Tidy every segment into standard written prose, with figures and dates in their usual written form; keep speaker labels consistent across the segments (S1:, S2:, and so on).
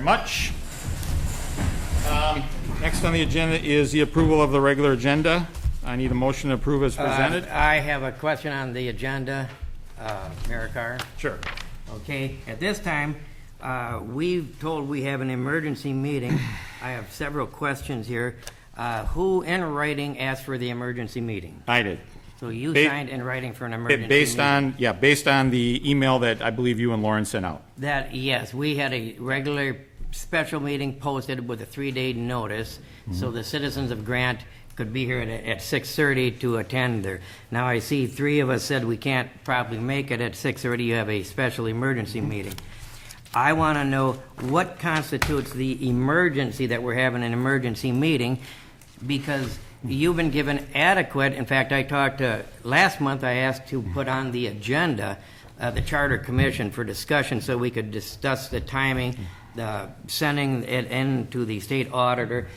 S1: much. Next on the agenda is the approval of the regular agenda. I need a motion to approve as presented.
S2: I have a question on the agenda, Mayor Carr.
S1: Sure.
S2: Okay, at this time, we've told we have an emergency meeting. I have several questions here. Who in writing asked for the emergency meeting?
S1: I did.
S2: So you signed in writing for an emergency meeting?
S1: Based on the email that I believe you and Lauren sent out.
S2: Yes, we had a regular special meeting posted with a 3-day notice, so the citizens of Grant could be here at 6:30 to attend there. Now I see 3 of us said we can't probably make it at 6:30. You have a special emergency meeting. I want to know what constitutes the emergency that we're having an emergency meeting, because you've been given adequate. In fact, I talked last month. I asked to put on the agenda the Charter Commission for discussion, so we could discuss the timing, sending it in to the state auditor.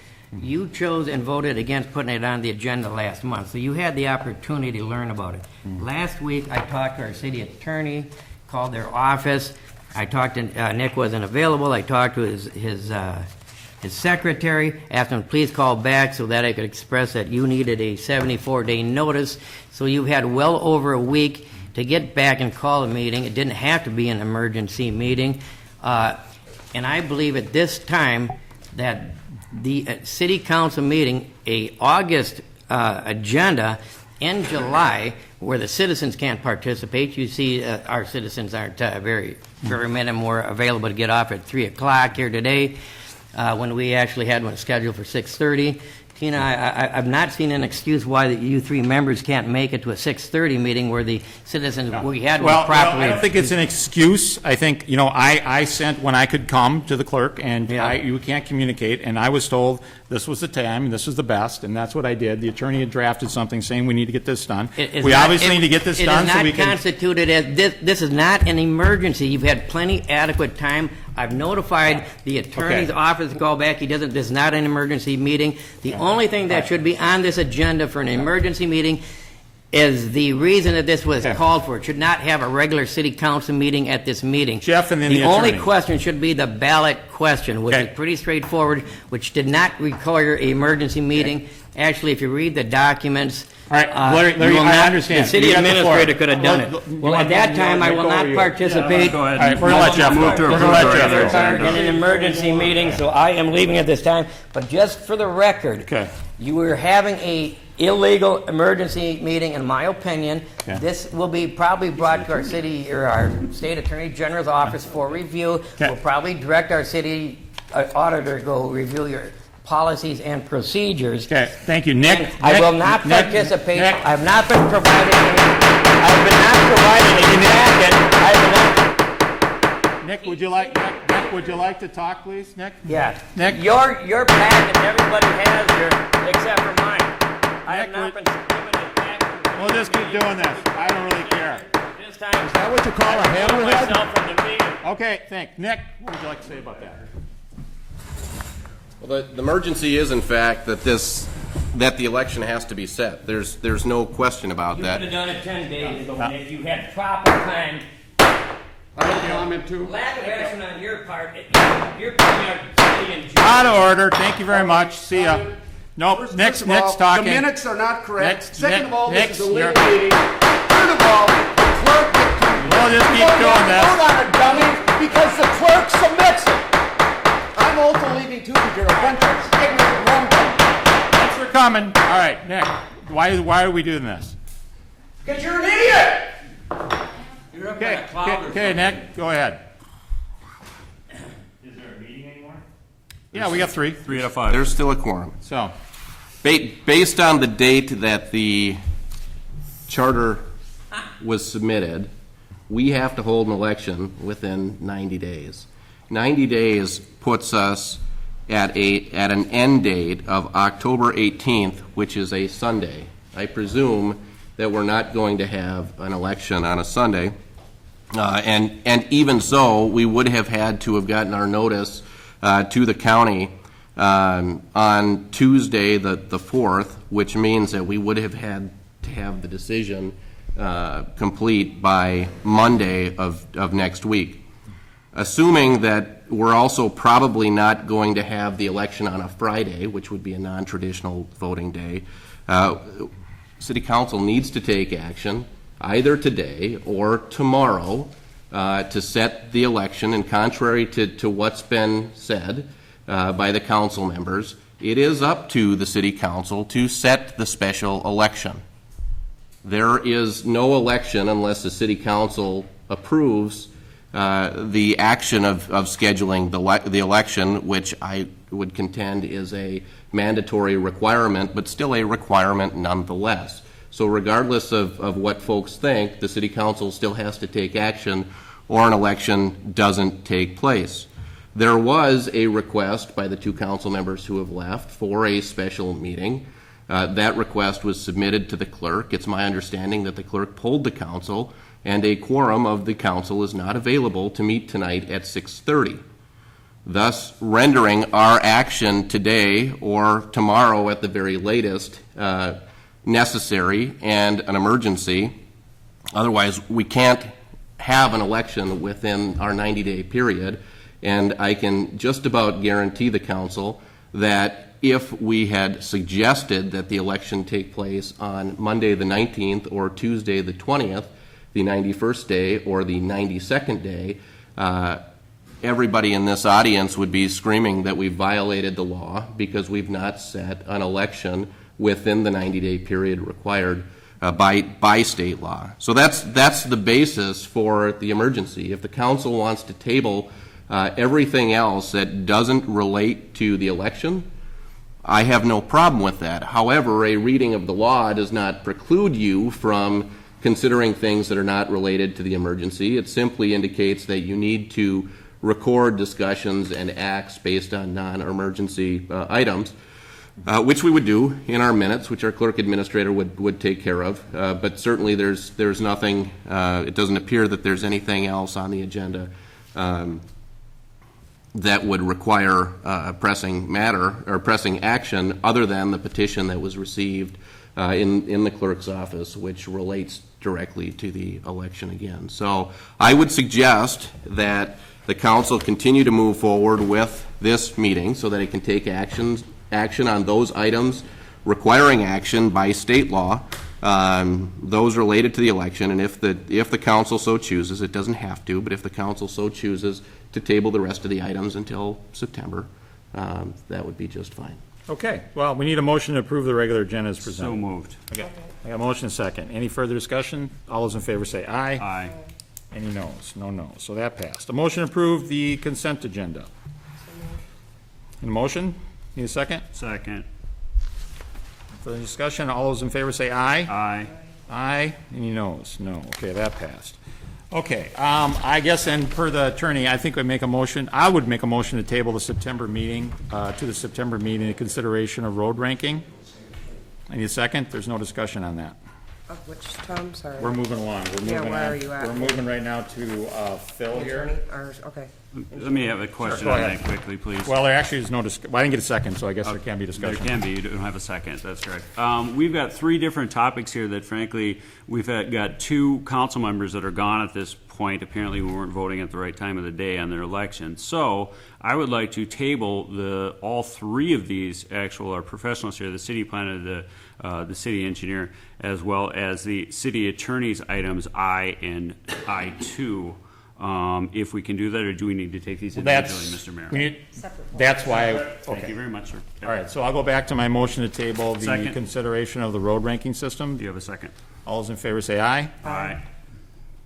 S2: You chose and voted against putting it on the agenda last month, so you had the opportunity to learn about it. Last week, I talked to our city attorney, called their office. I talked to Nick wasn't available. I talked to his secretary, asked him to please call back so that I could express that you needed a 74-day notice. So you've had well over a week to get back and call a meeting. It didn't have to be an emergency meeting. And I believe at this time that the city council meeting, a August agenda in July, where the citizens can't participate. You see our citizens aren't very many more available to get off at 3 o'clock here today, when we actually had one scheduled for 6:30. Tina, I've not seen an excuse why you 3 members can't make it to a 6:30 meeting where the citizens, we had one properly.
S1: Well, I don't think it's an excuse. I think, I sent when I could come to the clerk, and you can't communicate, and I was told this was the time, and this was the best, and that's what I did. The attorney had drafted something saying we need to get this done. We obviously need to get this done so we can...
S2: It is not constituted as, this is not an emergency. You've had plenty adequate time. I've notified the attorney's office to call back. This is not an emergency meeting. The only thing that should be on this agenda for an emergency meeting is the reason that this was called for. It should not have a regular city council meeting at this meeting.
S1: Jeff, and then the
S2: only
S1: attorney.
S2: question should be the ballot question, which is pretty straightforward, which did not require an emergency meeting. Actually, if you read the documents,
S1: all right, Larry, I understand.
S2: The city administrator could have done it. Well, at that time, I will not participate.
S1: Go ahead. All right, we're going to let Jeff go. We're going to let Jeff
S2: in an emergency meeting, so I am leaving at this time. But just for the record, you were having a illegal emergency meeting, in my opinion. This will be probably brought to our city or our state attorney general's office for review. We'll probably direct our city auditor to go review your policies and procedures.
S1: Thank you, Nick.
S2: I will not participate. I have not been provided any. I have been not provided any packet.
S1: Nick, would you like to talk, please, Nick?
S2: Yeah.
S1: Nick,
S2: your packet everybody has here except for mine. I have not been given a packet.
S1: We'll just keep doing this. I don't really care.
S2: This time,
S3: is that what you call a hammerhead?
S2: myself from the meeting.
S1: Okay, thanks. Nick, what would you like to say about that?
S4: Well, the emergency is, in fact, that the election has to be set. There's no question about that.
S2: You could have done it 10 days ago, Nick. You had proper time.
S3: I have a comment too.
S2: Lack of action on your part. You're putting our city in jail.
S1: Out of order. Thank you very much. See ya. Nope. Nick's talking.
S3: The minutes are not correct. Second of all, this is a late
S1: you're...
S3: meeting. Third of all, the clerk
S1: We'll just keep doing this.
S3: Vote on a dummy because the clerk submits it. I'm also leaving too because you're a bunch of ignorant rum-bums.
S1: Thanks for coming. All right, Nick. Why are we doing this?
S3: Because you're an idiot.
S2: You're up in a cloud or
S1: Okay, Nick, go ahead.
S5: Is there a meeting anymore?
S1: Yeah, we got 3.
S5: 3 out of 5.
S4: There's still a quorum.
S1: So,
S4: Based on the date that the charter was submitted, we have to hold an election within 90 days. 90 days puts us at an end date of October 18th, which is a Sunday. I presume that we're not going to have an election on a Sunday. And even so, we would have had to have gotten our notice to the county on Tuesday, the 4th, which means that we would have had to have the decision complete by Monday of next week. Assuming that we're also probably not going to have the election on a Friday, which would be a non-traditional voting day, City Council needs to take action either today or tomorrow to set the election. And contrary to what's been said by the council members, it is up to the City Council to set the special election. There is no election unless the City Council approves the action of scheduling the election, which I would contend is a mandatory requirement, but still a requirement nonetheless. So regardless of what folks think, the City Council still has to take action or an election doesn't take place. There was a request by the two council members who have left for a special meeting. That request was submitted to the clerk. It's my understanding that the clerk polled the council, and a quorum of the council is not available to meet tonight at 6:30, thus rendering our action today or tomorrow at the very latest necessary and an emergency. Otherwise, we can't have an election within our 90-day period, and I can just about guarantee the council that if we had suggested that the election take place on Monday the 19th or Tuesday the 20th, the 91st day or the 92nd day, everybody in this audience would be screaming that we violated the law because we've not set an election within the 90-day period required by state law. So that's the basis for the emergency. If the council wants to table everything else that doesn't relate to the election, I have no problem with that. However, a reading of the law does not preclude you from considering things that are not related to the emergency. It simply indicates that you need to record discussions and acts based on non-emergency items, which we would do in our minutes, which our clerk administrator would take care of. But certainly there's nothing, it doesn't appear that there's anything else on the agenda that would require a pressing matter or pressing action other than the petition that was received in the clerk's office, which relates directly to the election again. So I would suggest that the council continue to move forward with this meeting so that it can take action on those items requiring action by state law, those related to the election, and if the council so chooses, it doesn't have to, but if the council so chooses to table the rest of the items until September, that would be just fine.
S1: Okay, well, we need a motion to approve the regular agenda as presented.
S5: So moved.
S1: Okay, I got a motion and a second. Any further discussion? All those in favor say aye.
S5: Aye.
S1: Any noes? No noes. So that passed. A motion to approve the consent agenda. Any motion? Need a second?
S5: Second.
S1: Further discussion? All those in favor say aye.
S5: Aye.
S1: Aye. Any noes? No. Okay, that passed. Okay, I guess then per the attorney, I think I would make a motion to table the September meeting, to the September meeting in consideration of road ranking. I need a second. There's no discussion on that.
S6: Of which, Tom, sorry?
S1: We're moving along. We're
S6: Yeah,
S1: moving
S6: where
S1: on.
S6: are you at?
S1: We're moving right now to Phil here.
S6: Attorney, or, okay.
S5: Let me have a question
S1: Sure, go
S5: on
S1: ahead.
S5: that quickly, please.
S1: Well, there actually is no well, I didn't get a second, so I guess there can be
S5: There
S1: discussion.
S5: can be, you don't have a second, that's correct. We've got three different topics here that frankly, we've got two council members that are gone at this point. Apparently, we weren't voting at the right time of the day on their election. So I would like to table all three of these our professionals here, the city planner, the city engineer, as well as the city attorney's items I and I2. If we can do that, or do we need to take these individually, Mr. Mayor?
S1: That's why,
S5: Thank you
S1: okay.
S5: very much, sir.
S1: All right, so I'll go back to my motion to table the
S5: Second.
S1: consideration of the road ranking system.
S5: Do you have a second?
S1: All those in favor say aye.
S5: Aye.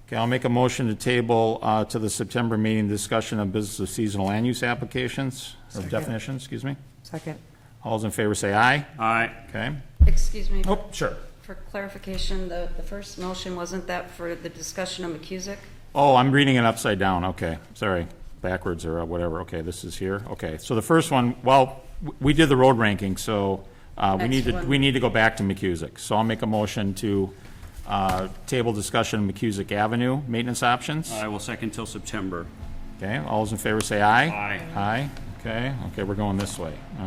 S1: Okay, I'll make a motion to table to the September meeting discussion of business of seasonal land use applications, or definitions, excuse me.
S6: Second.
S1: All those in favor say aye.
S5: Aye.
S1: Okay.
S7: Excuse me,
S1: Oh, sure.
S7: for clarification, the first motion, wasn't that for the discussion of McCusick?
S1: Oh, I'm reading it upside down. Okay, sorry, backwards or whatever. Okay, this is here. Okay, so the first one, well, we did the road ranking, so we
S7: Next one.
S1: need to go back to McCusick. So I'll make a motion to table discussion of McCusick Avenue maintenance options.
S5: I will second till September.
S1: Okay, all those in favor say aye.
S5: Aye.
S1: Aye. Okay, we're going this way. All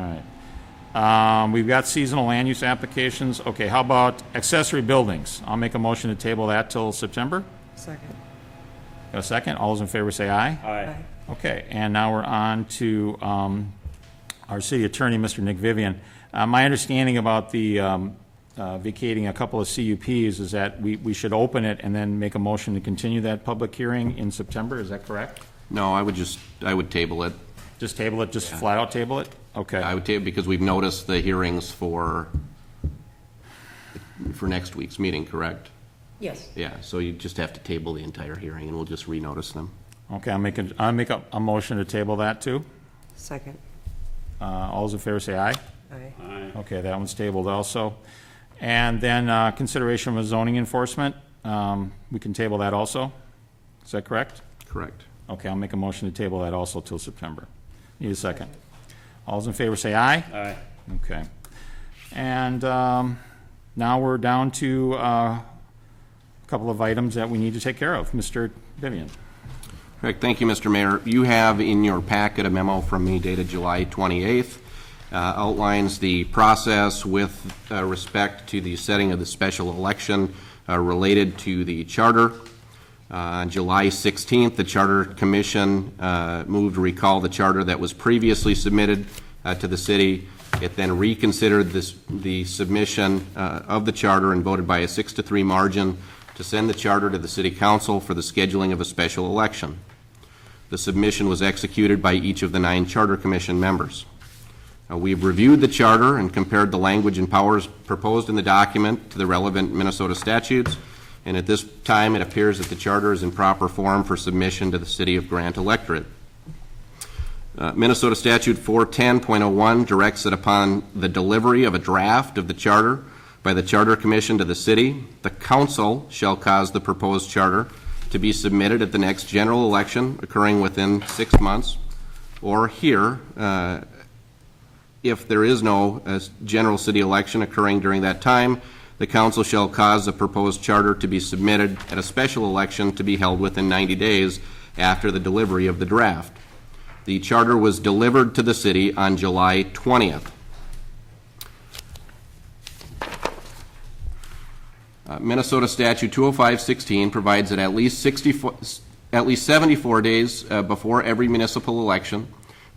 S1: right. We've got seasonal land use applications. Okay, how about accessory buildings? I'll make a motion to table that till September.
S6: Second.
S1: Got a second? All those in favor say aye.
S5: Aye.
S1: Okay, and now we're on to our city attorney, Mr. Nick Vivian. My understanding about the vacating a couple of CUPs is that we should open it and then make a motion to continue that public hearing in September. Is that correct?
S4: No, I would table it.
S1: Just table it, just flat out table it? Okay.
S4: I would table because we've noticed the hearings for next week's meeting, correct?
S7: Yes.
S4: Yeah, so you just have to table the entire hearing, and we'll just renotice them.
S1: Okay, I'll make a motion to table that too.
S6: Second.
S1: All those in favor say aye.
S6: Aye.
S5: Aye.
S1: Okay, that one's tabled also. And then consideration of zoning enforcement, we can table that also. Is that correct?
S4: Correct.
S1: Okay, I'll make a motion to table that also till September. Need a second. All those in favor say aye.
S5: Aye.
S1: Okay. And now we're down to a couple of items that we need to take care of. Mr. Vivian.
S4: Correct. Thank you, Mr. Mayor. You have in your packet a memo from me dated July 28th. Outlines the process with respect to the setting of the special election related to the charter. On July 16th, the Charter Commission moved to recall the charter that was previously submitted to the city. It then reconsidered the submission of the charter and voted by a 6-3 margin to send the charter to the City Council for the scheduling of a special election. The submission was executed by each of the 9 Charter Commission members. We've reviewed the charter and compared the language and powers proposed in the document to the relevant Minnesota statutes, and at this time it appears that the charter is in proper form for submission to the City of Grant electorate. Minnesota Statute 410.01 directs that upon the delivery of a draft of the charter by the Charter Commission to the city, the council shall cause the proposed charter to be submitted at the next general election occurring within 6 months, or here, if there is no general city election occurring during that time, the council shall cause the proposed charter to be submitted at a special election to be held within 90 days after the delivery of the draft. The charter was delivered to the city on July 20th. Minnesota Statute 205-16 provides that at least 74 days before every municipal election,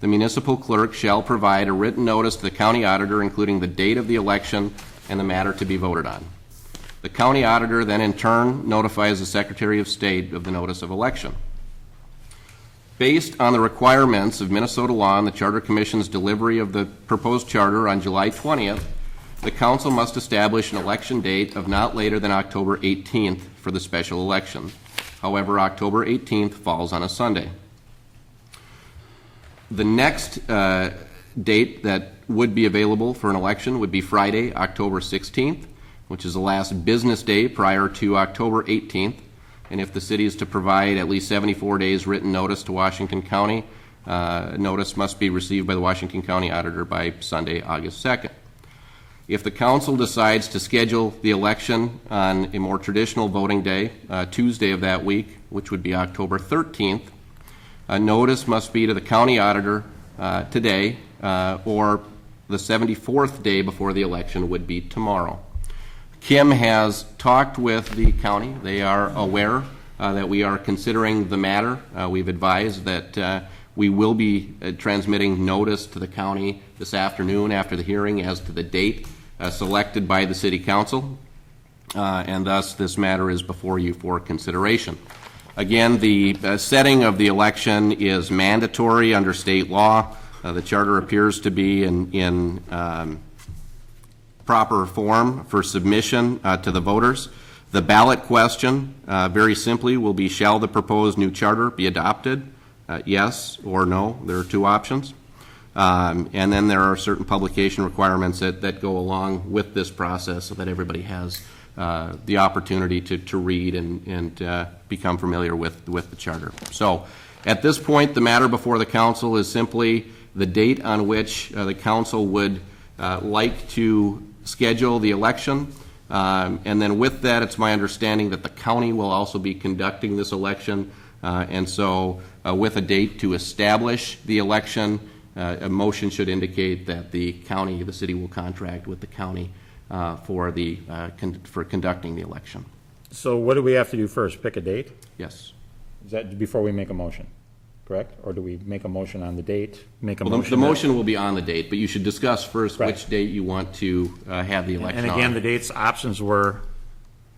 S4: the municipal clerk shall provide a written notice to the county auditor, including the date of the election and the matter to be voted on. The county auditor then in turn notifies the Secretary of State of the notice of election. Based on the requirements of Minnesota law and the Charter Commission's delivery of the proposed charter on July 20th, the council must establish an election date of not later than October 18th for the special election. However, October 18th falls on a Sunday. The next date that would be available for an election would be Friday, October 16th, which is the last business day prior to October 18th. And if the city is to provide at least 74 days written notice to Washington County, notice must be received by the Washington County Auditor by Sunday, August 2nd. If the council decides to schedule the election on a more traditional voting day, Tuesday of that week, which would be October 13th, a notice must be to the county auditor today, or the 74th day before the election would be tomorrow. Kim has talked with the county. They are aware that we are considering the matter. We've advised that we will be transmitting notice to the county this afternoon after the hearing as to the date selected by the City Council, and thus this matter is before you for consideration. Again, the setting of the election is mandatory under state law. The charter appears to be in proper form for submission to the voters. The ballot question, very simply, will be, shall the proposed new charter be adopted? Yes or no. There are 2 options. And then there are certain publication requirements that go along with this process so that everybody has the opportunity to read and become familiar with the charter. So at this point, the matter before the council is simply the date on which the council would like to schedule the election. And then with that, it's my understanding that the county will also be conducting this election. And so with a date to establish the election, a motion should indicate that the city will contract with the county for conducting the election.
S1: So what do we have to do first? Pick a date?
S4: Yes.
S1: Is that before we make a motion, correct? Or do we make a motion on the date, make a
S4: Well,
S1: motion?
S4: the motion will be on the date, but you should discuss first
S1: Right.
S4: which date you want to have the election
S1: And
S4: on.
S1: again, the dates, options were,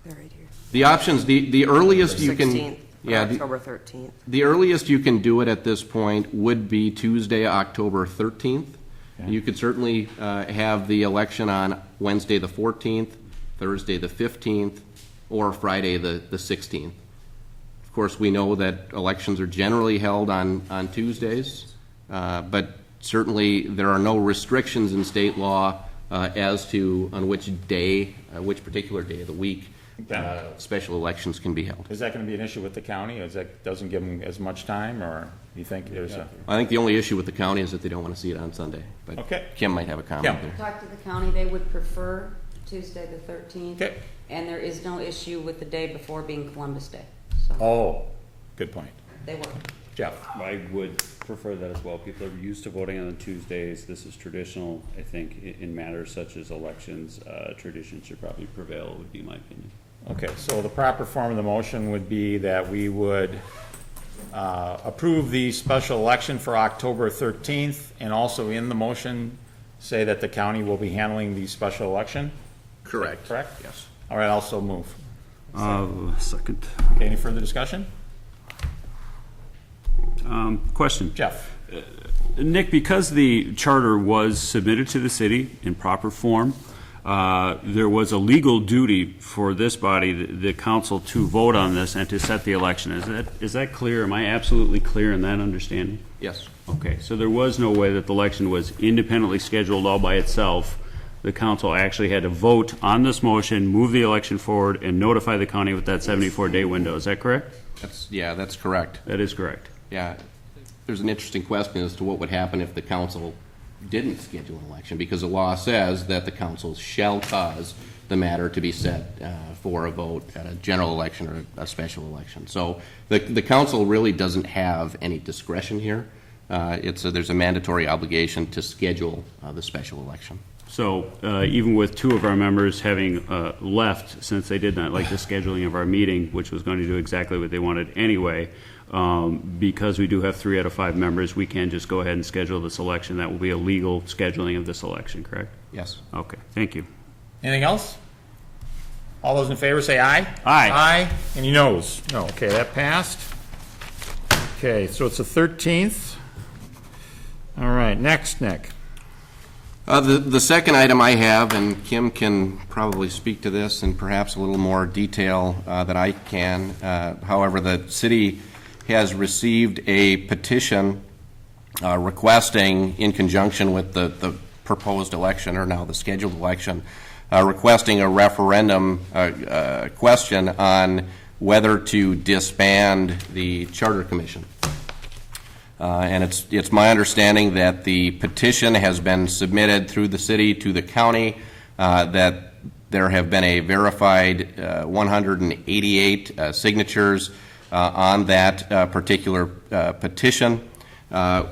S6: They're right here.
S4: The options, the earliest you can.
S6: 16th,
S4: Yeah,
S6: October 13th.
S4: the earliest you can do it at this point would be Tuesday, October 13th.
S1: Okay.
S4: You could certainly have the election on Wednesday, the 14th, Thursday, the 15th, or Friday, the 16th. Of course, we know that elections are generally held on Tuesdays, but certainly there are no restrictions in state law as to on which day, which particular day of the week, special elections can be held.
S1: is that going to be an issue with the county? Is that, doesn't give them as much time, or do you think there's a?
S4: I think the only issue with the county is that they don't want to see it on Sunday. But
S1: Okay.
S4: Kim might have a comment
S1: Kim.
S4: there.
S7: Talk to the county, they would prefer Tuesday the 13th.
S1: Okay.
S7: And there is no issue with the day before being Columbus Day. So
S1: Oh, good point.
S7: they work.
S1: Jeff?
S5: I would prefer that as well. People are used to voting on Tuesdays. This is traditional. I think in matters such as elections, tradition should probably prevail, would be my opinion.
S1: Okay, so the proper form of the motion would be that we would approve the special election for October 13th, and also in the motion, say that the county will be handling the special election?
S4: Correct.
S1: Correct?
S4: Yes.
S1: All right, also move.
S5: Second.
S1: Okay, any further discussion?
S5: Question.
S1: Jeff?
S5: Nick, because the charter was submitted to the city in proper form, there was a legal duty for this body, the council, to vote on this and to set the election. Is that clear? Am I absolutely clear in that understanding?
S4: Yes.
S5: Okay, so there was no way that the election was independently scheduled all by itself. The council actually had to vote on this motion, move the election forward, and notify the county with that 74-day window. Is that correct?
S4: That's correct.
S5: That is correct.
S4: Yeah. There's an interesting question as to what would happen if the council didn't schedule an election, because the law says that the council shall cause the matter to be set for a vote at a general election or a special election. So the council really doesn't have any discretion here. There's a mandatory obligation to schedule the special election.
S5: So even with two of our members having left, since they did not like the scheduling of our meeting, which was going to do exactly what they wanted anyway, because we do have 3 out of 5 members, we can just go ahead and schedule this election. That will be a legal scheduling of this election, correct?
S4: Yes.
S5: Okay, thank you.
S1: Anything else? All those in favor say aye.
S5: Aye.
S1: Aye. Any noes? No. Okay, that passed. Okay, so it's the 13th. All right, next, Nick.
S4: The second item I have, and Kim can probably speak to this in perhaps a little more detail than I can. However, the city has received a petition requesting, in conjunction with the proposed election, or now the scheduled election, requesting a referendum question on whether to disband the Charter Commission. And it's my understanding that the petition has been submitted through the city to the county, that there have been a verified 188 signatures on that particular petition,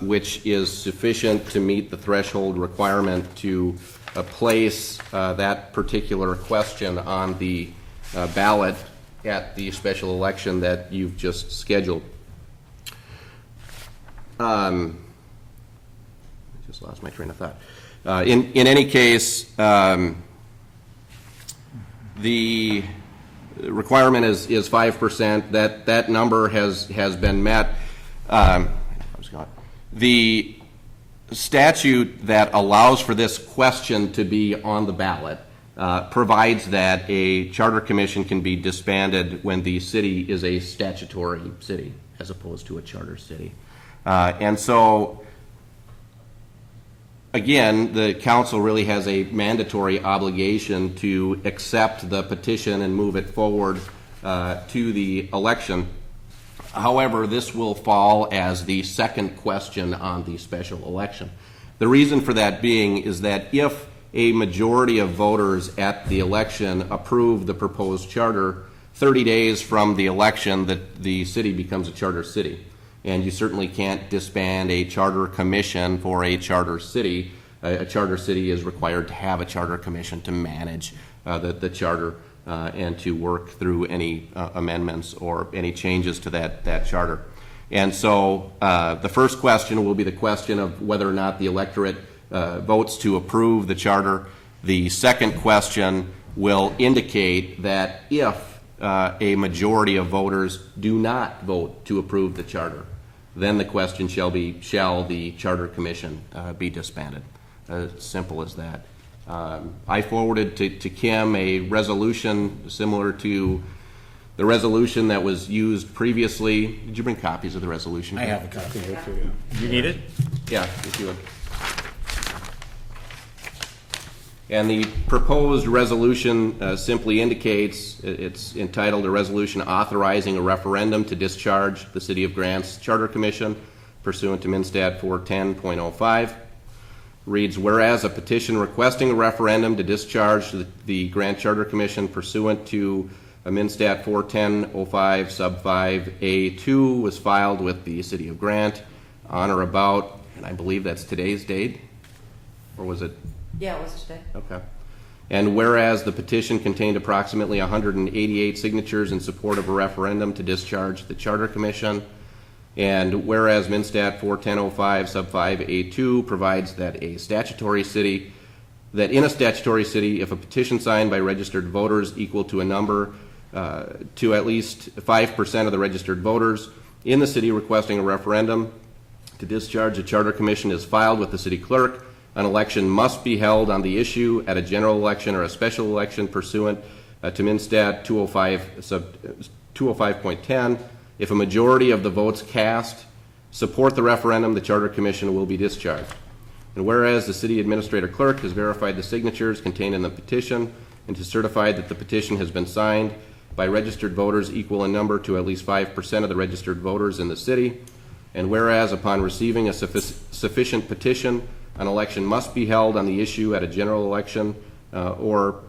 S4: which is sufficient to meet the threshold requirement to place that particular question on the ballot at the special election that you've just scheduled. I just lost my train of thought. In any case, the requirement is 5%. That number has been met. The statute that allows for this question to be on the ballot provides that a charter commission can be disbanded when the city is a statutory city as opposed to a charter city. And so, again, the council really has a mandatory obligation to accept the petition and move it forward to the election. However, this will fall as the second question on the special election. The reason for that being is that if a majority of voters at the election approve the proposed charter, 30 days from the election, the city becomes a charter city. And you certainly can't disband a charter commission for a charter city. A charter city is required to have a charter commission to manage the charter and to work through any amendments or any changes to that charter. And so the first question will be the question of whether or not the electorate votes to approve the charter. The second question will indicate that if a majority of voters do not vote to approve the charter, then the question shall the Charter Commission be disbanded? Simple as that. I forwarded to Kim a resolution similar to the resolution that was used previously. Did you bring copies of the resolution?
S1: I have a copy here for you. You need it?
S4: Yeah, if you would. And the proposed resolution simply indicates, it's entitled a resolution authorizing a referendum to discharge the City of Grant's Charter Commission pursuant to MnStat 410.05. Reads, whereas a petition requesting a referendum to discharge the Grant Charter Commission pursuant to MnStat 410.05 sub 5A2 was filed with the City of Grant on or about, and I believe that's today's date, or was it?
S7: Yeah, it was today.
S4: Okay. And whereas the petition contained approximately 188 signatures in support of a referendum to discharge the Charter Commission, and whereas MnStat 410.05 sub 5A2 provides that in a statutory city, if a petition signed by registered voters equal to a number to at least 5% of the registered voters in the city requesting a referendum to discharge the Charter Commission is filed with the city clerk, an election must be held on the issue at a general election or a special election pursuant to MnStat 205.10. If a majority of the votes cast support the referendum, the Charter Commission will be discharged. And whereas the city administrator clerk has verified the signatures contained in the petition and has certified that the petition has been signed by registered voters equal in number to at least 5% of the registered voters in the city, and whereas upon receiving a sufficient petition, an election must be held on the issue at a general election or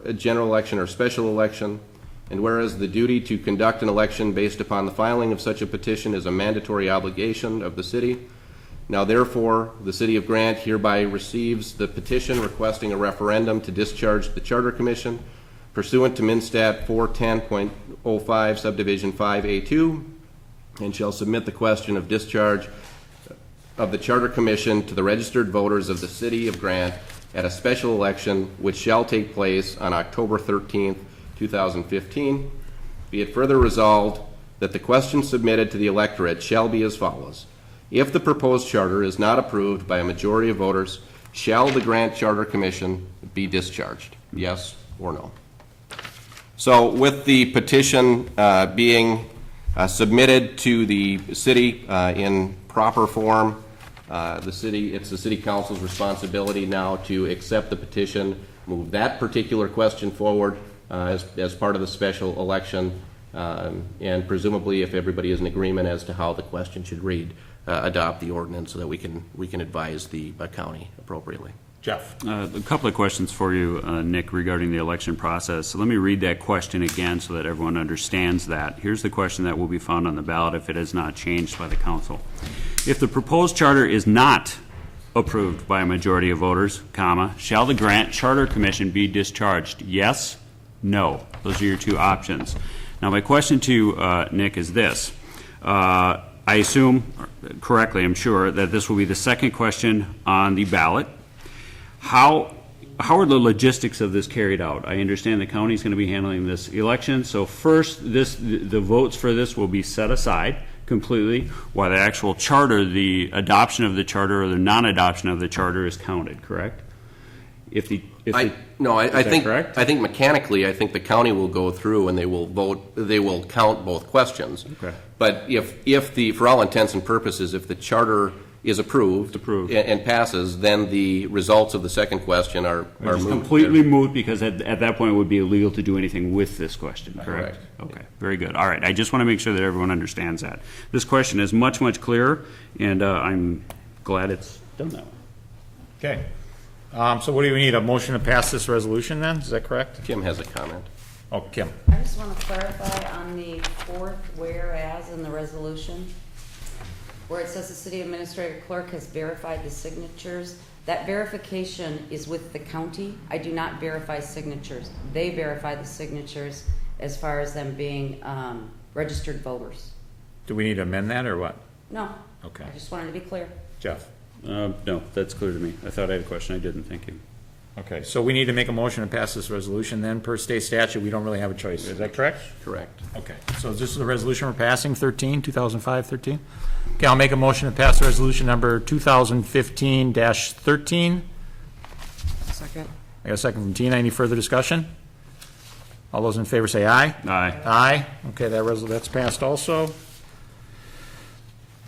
S4: special election, and whereas the duty to conduct an election based upon the filing of such a petition is a mandatory obligation of the city, now therefore the City of Grant hereby receives the petition requesting a referendum to discharge the Charter Commission pursuant to MnStat 410.05 subdivision 5A2, and shall submit the question of discharge of the Charter Commission to the registered voters of the City of Grant at a special election which shall take place on October 13th, 2015. Be it further resolved that the question submitted to the electorate shall be as follows. If the proposed charter is not approved by a majority of voters, shall the Grant Charter Commission be discharged? Yes or no? So with the petition being submitted to the city in proper form, it's the city council's responsibility now to accept the petition, move that particular question forward as part of the special election, and presumably, if everybody is in agreement as to how the question should read, adopt the ordinance so that we can advise the county appropriately.
S1: Jeff.
S5: A couple of questions for you, Nick, regarding the election process. So let me read that question again so that everyone understands that. Here's the question that will be found on the ballot if it is not changed by the council. If the proposed charter is not approved by a majority of voters, comma, shall the Grant Charter Commission be discharged? Yes, no. Those are your two options. Now, my question to Nick is this. I assume, correctly, I'm sure, that this will be the second question on the ballot. How are the logistics of this carried out? I understand the county is going to be handling this election. So first, the votes for this will be set aside completely, while the actual charter, the adoption of the charter or the non-adoption of the charter is counted. Correct? I
S4: think mechanically, I think the county will go through and they will vote. They will count both questions.
S5: Okay.
S4: But for all intents and purposes, if the charter is approved and passes, then the results of the second question are moot.
S5: Completely moot, because at that point it would be illegal to do anything with this question, correct? Okay, very good. All right, I just want to make sure that everyone understands that. This question is much, much clearer, and I'm glad it's done that way.
S1: Okay. So what do we need, a motion to pass this resolution then? Is that correct?
S4: Kim has a comment.
S1: Oh, Kim.
S7: I just want to clarify on the fourth whereas in the resolution, where it says the city administrator clerk has verified the signatures, That verification is with the county. I do not verify signatures. They verify the signatures as far as them being registered voters.
S1: Do we need to amend that, or what?
S7: No.
S1: Okay.
S7: I just wanted to be clear.
S1: Jeff?
S5: No, that's clear to me. I thought I had a question. I didn't. Thank you.
S1: Okay, so we need to make a motion to pass this resolution, then per state statute, we don't really have a choice. Is that correct?
S4: Correct.
S1: Okay, so this is the resolution we're passing, 2005-13? Okay, I'll make a motion to pass resolution number 2015-13.
S6: Second.
S1: I got a second from Tina. Any further discussion? All those in favor say aye.
S5: Aye.
S1: Aye. Okay, that's passed also.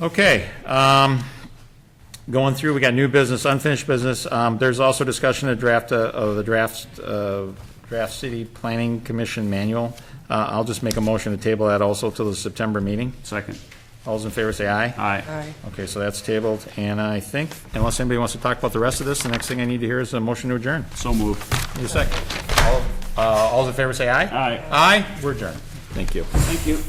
S1: Okay, going through, we got new business, unfinished business. There's also discussion of the draft city planning commission manual. I'll just make a motion to table that also till the September meeting.
S5: Second.
S1: All those in favor say aye.
S5: Aye.
S6: Aye.
S1: Okay, so that's tabled, and I think, unless anybody wants to talk about the rest of this, the next thing I need to hear is a motion to adjourn.
S5: So moved.
S1: Need a second. All those in favor say aye.
S5: Aye.
S1: Aye, we're adjourned. Thank you.
S5: Thank you.